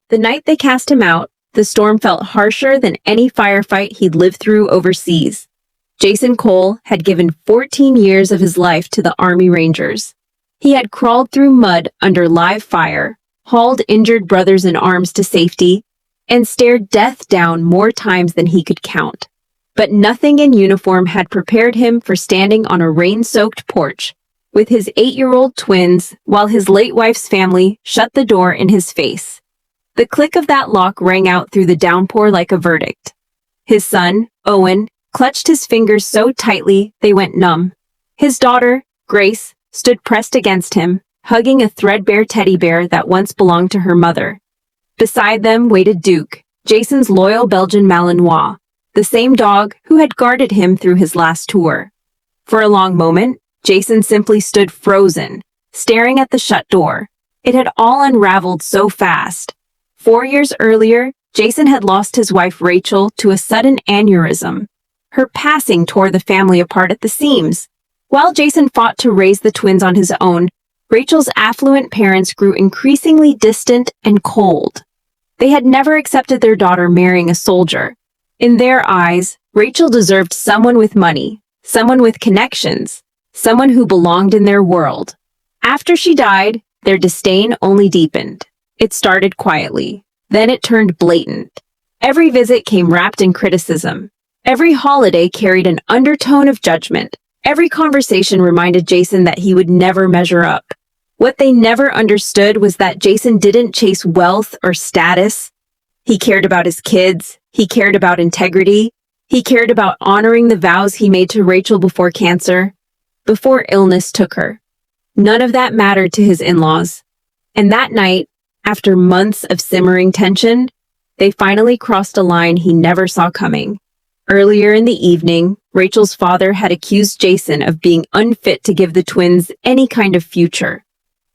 The night they cast him out, the storm felt harsher than any firefight he'd lived through overseas. Jason Cole had given 14 years of his life to the Army Rangers. He had crawled through mud under live fire, hauled injured brothers in arms to safety, and stared death down more times than he could count. But nothing in uniform had prepared him for standing on a rain-soaked porch with his 8-year-old twins while his late wife's family shut the door in his face. The click of that lock rang out through the downpour like a verdict. His son, Owen, clutched his fingers so tightly they went numb. His daughter, Grace, stood pressed against him, hugging a threadbare teddy bear that once belonged to her mother. Beside them waited Duke, Jason's loyal Belgian Malinois, the same dog who had guarded him through his last tour. For a long moment, Jason simply stood frozen, staring at the shut door. It had all unraveled so fast. 4 years earlier, Jason had lost his wife Rachel to a sudden aneurysm. Her passing tore the family apart at the seams. While Jason fought to raise the twins on his own, Rachel's affluent parents grew increasingly distant and cold. They had never accepted their daughter marrying a soldier. In their eyes, Rachel deserved someone with money, someone with connections, someone who belonged in their world. After she died, their disdain only deepened. It started quietly, then it turned blatant. Every visit came wrapped in criticism. Every holiday carried an undertone of judgment. Every conversation reminded Jason that he would never measure up. What they never understood was that Jason didn't chase wealth or status. He cared about his kids. He cared about integrity. He cared about honoring the vows he made to Rachel before cancer, before illness took her. None of that mattered to his in-laws. And that night, after months of simmering tension, they finally crossed a line he never saw coming. Earlier in the evening, Rachel's father had accused Jason of being unfit to give the twins any kind of future.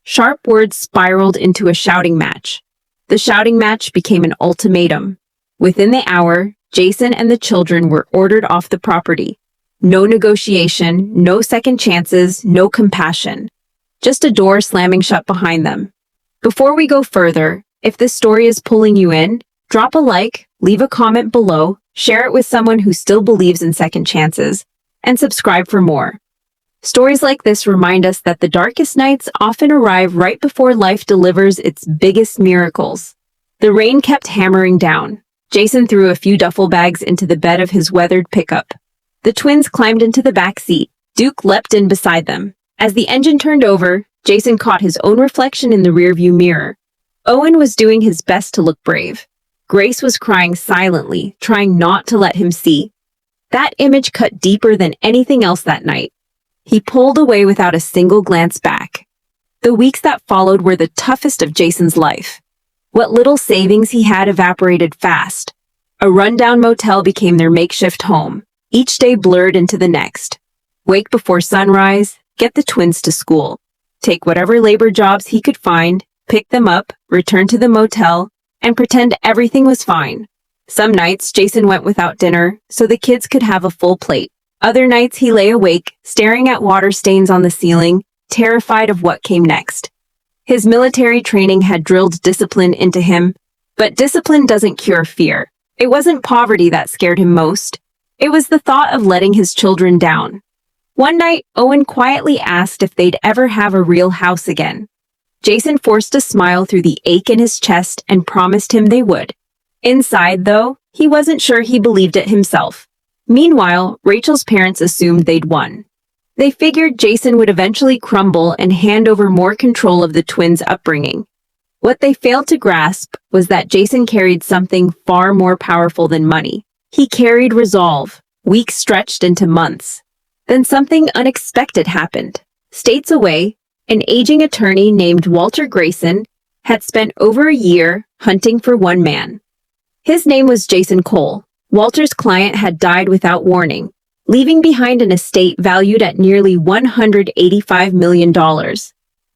Sharp words spiraled into a shouting match. The shouting match became an ultimatum. Within the hour, Jason and the children were ordered off the property. No negotiation, no second chances, no compassion. Just a door slamming shut behind them. Before we go further, if this story is pulling you in, drop a like, leave a comment below, share it with someone who still believes in second chances, and subscribe for more. Stories like this remind us that the darkest nights often arrive right before life delivers its biggest miracles. The rain kept hammering down. Jason threw a few duffel bags into the bed of his weathered pickup. The twins climbed into the back seat. Duke leapt in beside them. As the engine turned over, Jason caught his own reflection in the rearview mirror. Owen was doing his best to look brave. Grace was crying silently, trying not to let him see. That image cut deeper than anything else that night. He pulled away without a single glance back. The weeks that followed were the toughest of Jason's life. What little savings he had evaporated fast. A rundown motel became their makeshift home. Each day blurred into the next. Wake before sunrise, get the twins to school. Take whatever labor jobs he could find, pick them up, return to the motel, and pretend everything was fine. Some nights, Jason went without dinner, so the kids could have a full plate. Other nights, he lay awake, staring at water stains on the ceiling, terrified of what came next. His military training had drilled discipline into him, but discipline doesn't cure fear. It wasn't poverty that scared him most. It was the thought of letting his children down. One night, Owen quietly asked if they'd ever have a real house again. Jason forced a smile through the ache in his chest and promised him they would. Inside, though, he wasn't sure he believed it himself. Meanwhile, Rachel's parents assumed they'd won. They figured Jason would eventually crumble and hand over more control of the twins' upbringing. What they failed to grasp was that Jason carried something far more powerful than money. He carried resolve, weeks stretched into months. Then something unexpected happened. States away, an aging attorney named Walter Grayson had spent over a year hunting for one man. His name was Jason Cole. Walter's client had died without warning, leaving behind an estate valued at nearly $185 million.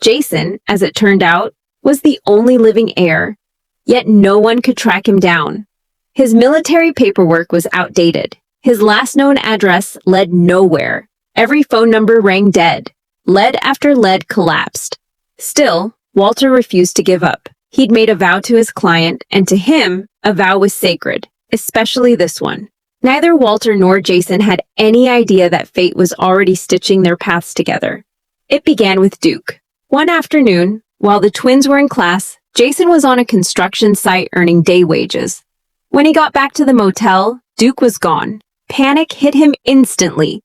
Jason, as it turned out, was the only living heir, yet no one could track him down. His military paperwork was outdated. His last known address led nowhere. Every phone number rang dead. Lead after lead collapsed. Still, Walter refused to give up. He'd made a vow to his client, and to him, a vow was sacred, especially this one. Neither Walter nor Jason had any idea that fate was already stitching their paths together. It began with Duke. One afternoon, while the twins were in class, Jason was on a construction site earning day wages. When he got back to the motel, Duke was gone. Panic hit him instantly.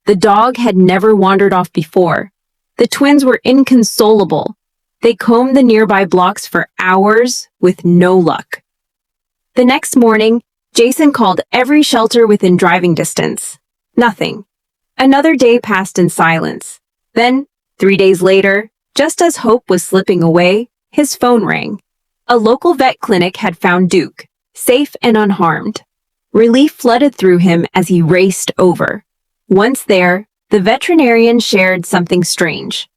The dog had never wandered off before. The twins were inconsolable. They combed the nearby blocks for hours with no luck. The next morning, Jason called every shelter within driving distance. Nothing. Another day passed in silence. Then, 3 days later, just as hope was slipping away, his phone rang. A local vet clinic had found Duke, safe and unharmed. Relief flooded through him as he raced over. Once there, the veterinarian shared something strange.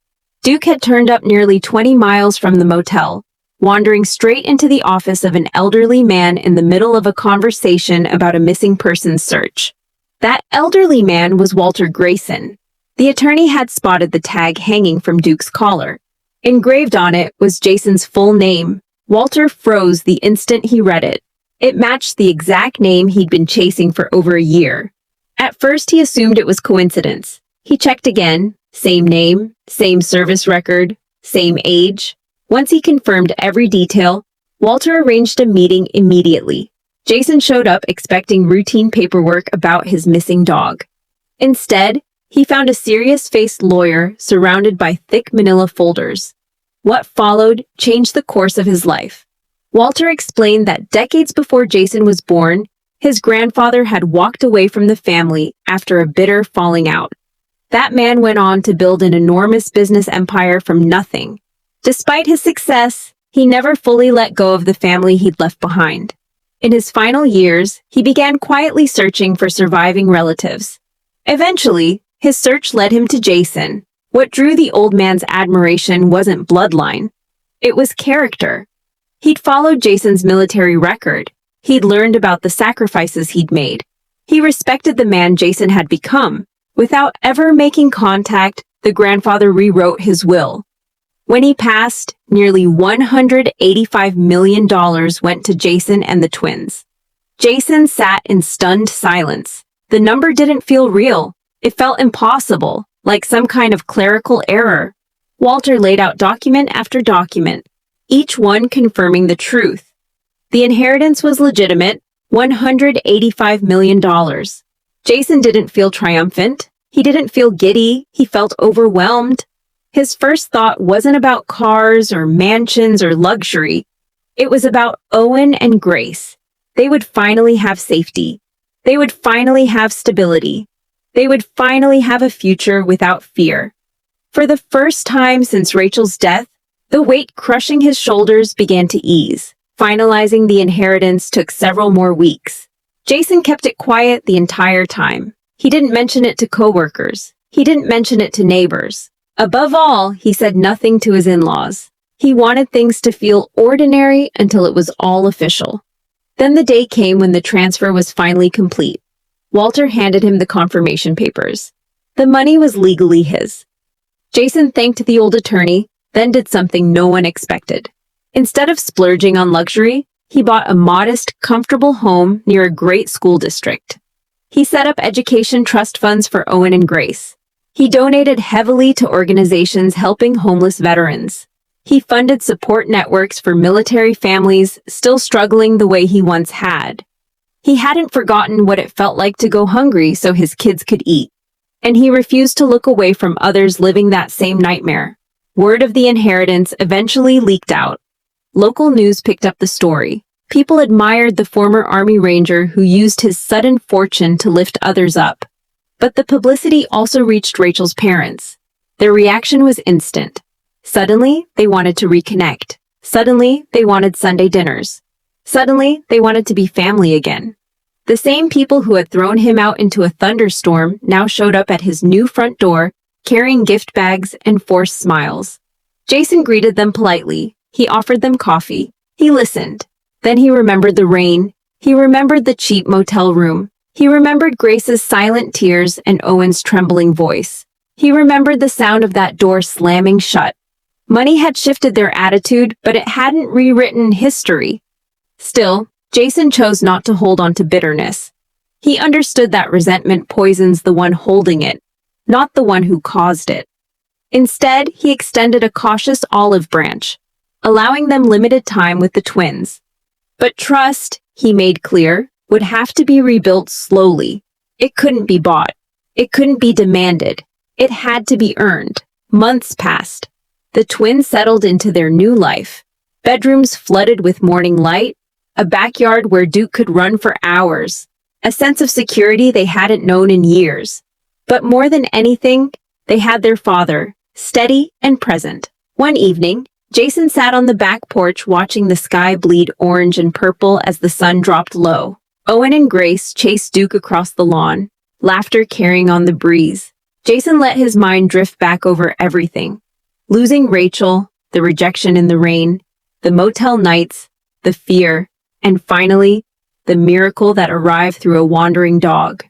Duke had turned up nearly 20 miles from the motel, wandering straight into the office of an elderly man in the middle of a conversation about a missing persons search. That elderly man was Walter Grayson. The attorney had spotted the tag hanging from Duke's collar. Engraved on it was Jason's full name. Walter froze the instant he read it. It matched the exact name he'd been chasing for over a year. At first, he assumed it was coincidence. He checked again. Same name, same service record, same age. Once he confirmed every detail, Walter arranged a meeting immediately. Jason showed up expecting routine paperwork about his missing dog. Instead, he found a serious-faced lawyer surrounded by thick manila folders. What followed changed the course of his life. Walter explained that decades before Jason was born, his grandfather had walked away from the family after a bitter falling out. That man went on to build an enormous business empire from nothing. Despite his success, he never fully let go of the family he'd left behind. In his final years, he began quietly searching for surviving relatives. Eventually, his search led him to Jason. What drew the old man's admiration wasn't bloodline. It was character. He'd followed Jason's military record. He'd learned about the sacrifices he'd made. He respected the man Jason had become. Without ever making contact, the grandfather rewrote his will. When he passed, nearly $185 million went to Jason and the twins. Jason sat in stunned silence. The number didn't feel real. It felt impossible, like some kind of clerical error. Walter laid out document after document, each one confirming the truth. The inheritance was legitimate, $185 million. Jason didn't feel triumphant. He didn't feel giddy. He felt overwhelmed. His first thought wasn't about cars or mansions or luxury. It was about Owen and Grace. They would finally have safety. They would finally have stability. They would finally have a future without fear. For the first time since Rachel's death, the weight crushing his shoulders began to ease. Finalizing the inheritance took several more weeks. Jason kept it quiet the entire time. He didn't mention it to coworkers. He didn't mention it to neighbors. Above all, he said nothing to his in-laws. He wanted things to feel ordinary until it was all official. Then the day came when the transfer was finally complete. Walter handed him the confirmation papers. The money was legally his. Jason thanked the old attorney, then did something no one expected. Instead of splurging on luxury, he bought a modest, comfortable home near a great school district. He set up education trust funds for Owen and Grace. He donated heavily to organizations helping homeless veterans. He funded support networks for military families still struggling the way he once had. He hadn't forgotten what it felt like to go hungry so his kids could eat. And he refused to look away from others living that same nightmare. Word of the inheritance eventually leaked out. Local news picked up the story. People admired the former Army Ranger who used his sudden fortune to lift others up. But the publicity also reached Rachel's parents. Their reaction was instant. Suddenly, they wanted to reconnect. Suddenly, they wanted Sunday dinners. Suddenly, they wanted to be family again. The same people who had thrown him out into a thunderstorm now showed up at his new front door, carrying gift bags and forced smiles. Jason greeted them politely. He offered them coffee. He listened. Then he remembered the rain. He remembered the cheap motel room. He remembered Grace's silent tears and Owen's trembling voice. He remembered the sound of that door slamming shut. Money had shifted their attitude, but it hadn't rewritten history. Still, Jason chose not to hold on to bitterness. He understood that resentment poisons the one holding it, not the one who caused it. Instead, he extended a cautious olive branch, allowing them limited time with the twins. But trust, he made clear, would have to be rebuilt slowly. It couldn't be bought. It couldn't be demanded. It had to be earned. Months passed. The twins settled into their new life. Bedrooms flooded with morning light, a backyard where Duke could run for hours, a sense of security they hadn't known in years. But more than anything, they had their father, steady and present. One evening, Jason sat on the back porch watching the sky bleed orange and purple as the sun dropped low. Owen and Grace chased Duke across the lawn, laughter carrying on the breeze. Jason let his mind drift back over everything. Losing Rachel, the rejection in the rain, the motel nights, the fear, and finally, the miracle that arrived through a wandering dog.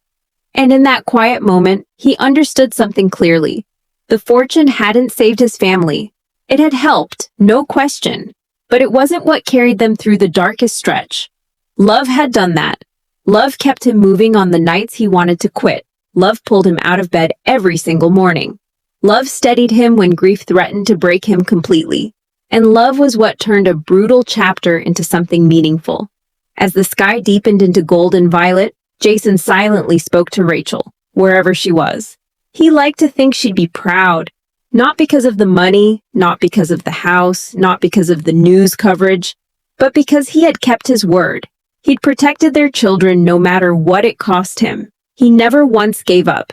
And in that quiet moment, he understood something clearly. The fortune hadn't saved his family. It had helped, no question, but it wasn't what carried them through the darkest stretch. Love had done that. Love kept him moving on the nights he wanted to quit. Love pulled him out of bed every single morning. Love steadied him when grief threatened to break him completely. And love was what turned a brutal chapter into something meaningful. As the sky deepened into gold and violet, Jason silently spoke to Rachel, wherever she was. He liked to think she'd be proud, not because of the money, not because of the house, not because of the news coverage, but because he had kept his word. He'd protected their children no matter what it cost him. He never once gave up.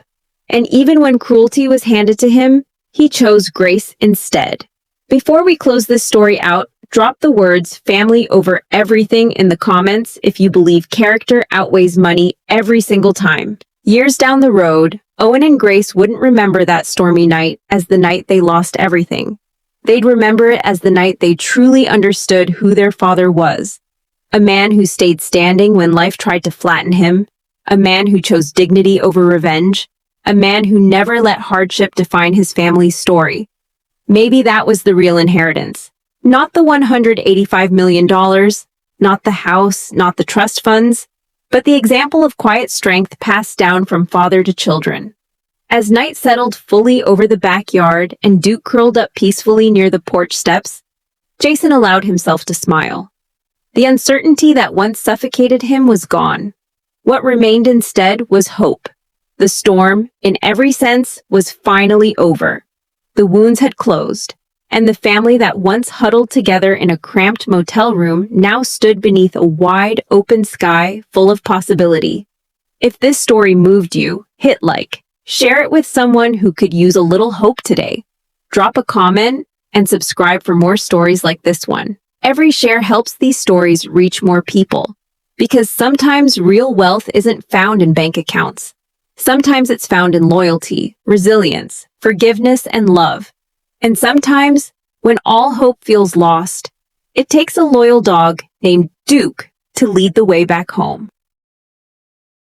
And even when cruelty was handed to him, he chose grace instead. Before we close this story out, drop the words family over everything in the comments if you believe character outweighs money every single time. Years down the road, Owen and Grace wouldn't remember that stormy night as the night they lost everything. They'd remember it as the night they truly understood who their father was. A man who stayed standing when life tried to flatten him. A man who chose dignity over revenge. A man who never let hardship define his family's story. Maybe that was the real inheritance. Not the $185 million, not the house, not the trust funds, but the example of quiet strength passed down from father to children. As night settled fully over the backyard and Duke curled up peacefully near the porch steps, Jason allowed himself to smile. The uncertainty that once suffocated him was gone. What remained instead was hope. The storm, in every sense, was finally over. The wounds had closed, and the family that once huddled together in a cramped motel room now stood beneath a wide, open sky full of possibility. If this story moved you, hit like. Share it with someone who could use a little hope today. Drop a comment and subscribe for more stories like this one. Every share helps these stories reach more people. Because sometimes real wealth isn't found in bank accounts. Sometimes it's found in loyalty, resilience, forgiveness, and love. And sometimes, when all hope feels lost, it takes a loyal dog named Duke to lead the way back home.